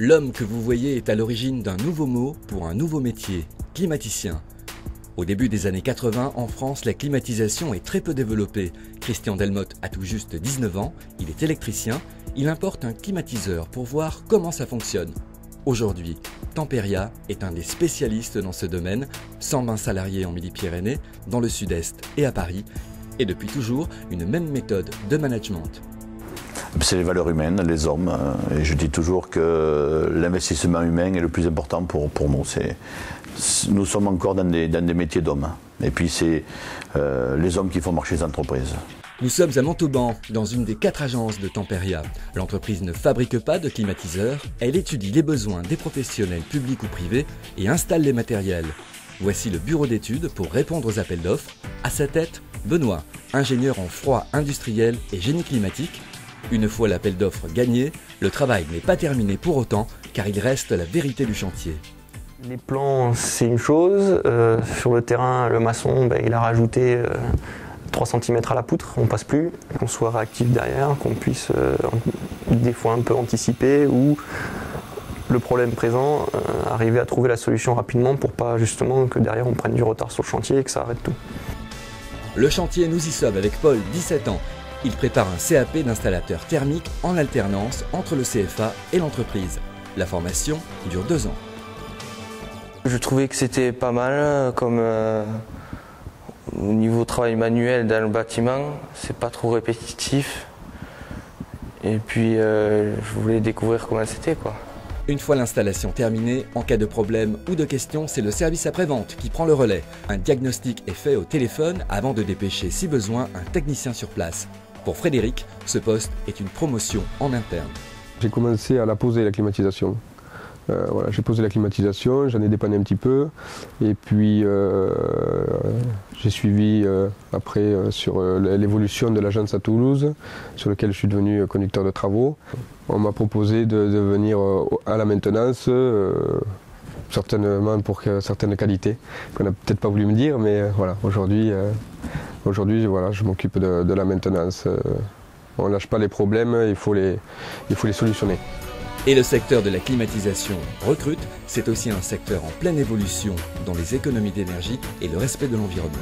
L'homme que vous voyez est à l'origine d'un nouveau mot pour un nouveau métier, climaticien. Au début des années 80, en France, la climatisation est très peu développée. Christian Delmotte a tout juste 19 ans, il est électricien, il importe un climatiseur pour voir comment ça fonctionne. Aujourd'hui, Temperia est un des spécialistes dans ce domaine, 120 salariés en Midi-Pyrénées, dans le sud-est et à Paris, et depuis toujours une même méthode de management. C'est les valeurs humaines, les hommes, et je dis toujours que l'investissement humain est le plus important pour nous. Nous sommes encore dans des métiers d'hommes, et puis c'est les hommes qui font marcher les entreprises. Nous sommes à Montauban, dans une des 4 agences de Temperia. L'entreprise ne fabrique pas de climatiseurs, elle étudie les besoins des professionnels publics ou privés et installe les matériels. Voici le bureau d'études pour répondre aux appels d'offres. À sa tête, Benoît, ingénieur en froid industriel et génie climatique. Une fois l'appel d'offres gagné, le travail n'est pas terminé pour autant, car il reste la vérité du chantier. Les plans, c'est une chose. Sur le terrain, le maçon, il a rajouté 3 cm à la poutre. On passe plus, qu'on soit réactif derrière, qu'on puisse des fois un peu anticiper ou le problème présent, arriver à trouver la solution rapidement pour pas justement que derrière on prenne du retard sur le chantier et que ça arrête tout. Le chantier, nous y sommes avec Paul, 17 ans. Il prépare un CAP d'installateur thermique en alternance entre le CFA et l'entreprise. La formation dure 2 ans. Je trouvais que c'était pas mal comme au niveau travail manuel dans le bâtiment, c'est pas trop répétitif. Et puis je voulais découvrir comment c'était quoi. Une fois l'installation terminée, en cas de problème ou de question, c'est le service après-vente qui prend le relais. Un diagnostic est fait au téléphone avant de dépêcher si besoin un technicien sur place. Pour Frédéric, ce poste est une promotion en interne. J'ai commencé à la poser, la climatisation. J'ai posé la climatisation, j'en ai dépanné un petit peu et puis j'ai suivi après sur l'évolution de l'agence à Toulouse sur laquelle je suis devenu conducteur de travaux. On m'a proposé de venir à la maintenance, certainement pour certaines qualités qu'on n'a peut-être pas voulu me dire, mais voilà, aujourd'hui je m'occupe de la maintenance. On ne lâche pas les problèmes, il faut les solutionner. Et le secteur de la climatisation recrute, c'est aussi un secteur en pleine évolution dans les économies d'énergie et le respect de l'environnement.